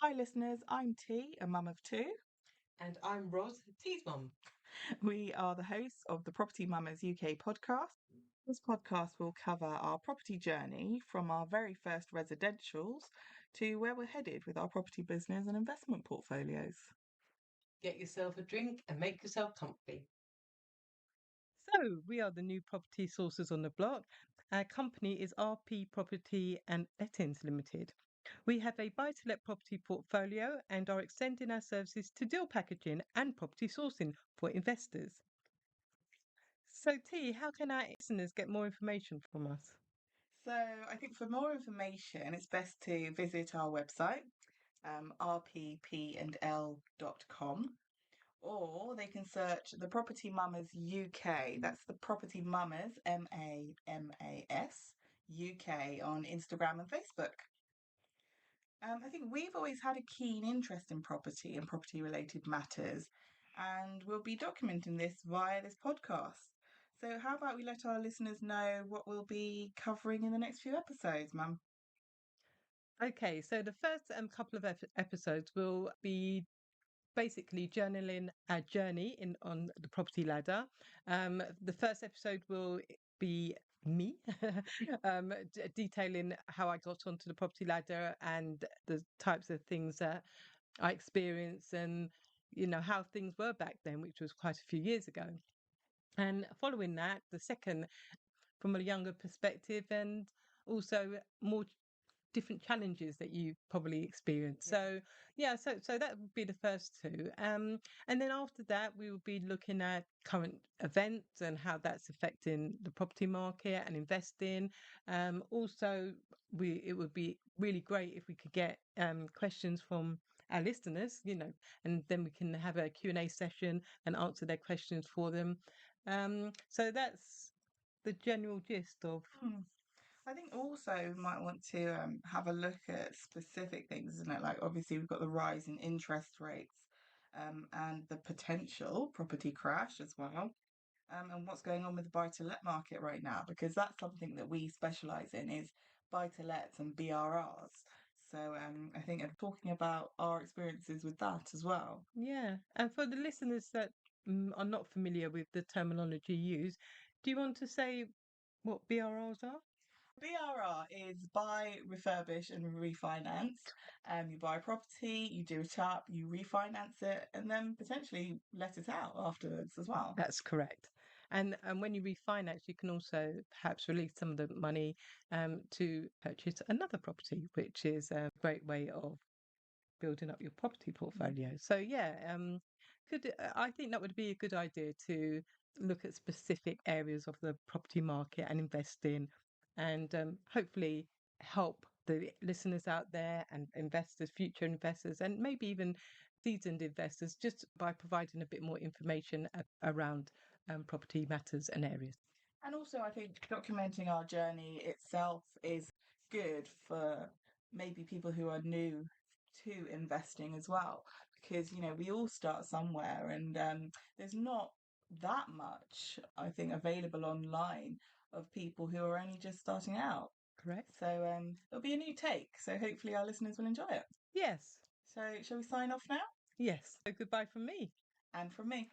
Hi, listeners. I'm T, a mum of two. And I'm Ros, T's mum. We are the hosts of the Property Mamas UK podcast. This podcast will cover our property journey from our very first residentials to where we're headed with our property business and investment portfolios. Get yourself a drink and make yourself comfy. So, we are the new property sources on the block. Our company is RP Property and Lettings Limited. We have a buy to let property portfolio and are extending our services to deal packaging and property sourcing for investors. So, T, how can our listeners get more information from us? So, I think for more information, it's best to visit our website, rppandl.com, or they can search the Property Mamas UK. That's the Property Mamas, MAMAS, UK on Instagram and Facebook. I think we've always had a keen interest in property and property related matters, and we'll be documenting this via this podcast. So, how about we let our listeners know what we'll be covering in the next few episodes, Mum? Okay, so the first couple of episodes will be basically journaling our journey in on the property ladder. The first episode will be me detailing how I got onto the property ladder and the types of things that I experienced and how things were back then, which was quite a few years ago. And following that, the second from a younger perspective and also more different challenges that you probably experienced. Yeah. So yeah, so that would be the first two. And then after that, we will be looking at current events and how that's affecting the property market and investing. Also, we it would be really great if we could get questions from our listeners, and then we can have a Q&A session and answer their questions for them. So that's the general gist of. Hmm. I think also we might want to have a look at specific things, isn't it? Like, obviously, we've got the rise in interest rates and the potential property crash as well. And what's going on with the buy to let market right now, because that's something that we specialize in is buy to lets and BRRs. So I think talking about our experiences with that as well. Yeah. And for the listeners that are not familiar with the terminology used, do you want to say what BRRs are? BRR is buy, refurbish, and refinance. You buy a property, you do it up, you refinance it, and then potentially let it out afterwards as well. That's correct. And when you refinance, you can also perhaps release some of the money to purchase another property, which is a great way of building up your property Mm. portfolio. So yeah, I think that would be a good idea to look at specific areas of the property market and invest in, and hopefully help the listeners out there and investors, future investors, and maybe even seasoned investors, just by providing a bit more information around property matters and areas. And also, I think documenting our journey itself is good for maybe people who are new to investing as well, because we all start somewhere, and there's not that much, I think, available online of people who are only just starting out. Correct? So it'll be a new take. So hopefully our listeners will enjoy it. Yes. So shall we sign off now? Yes. So goodbye from me. And from me.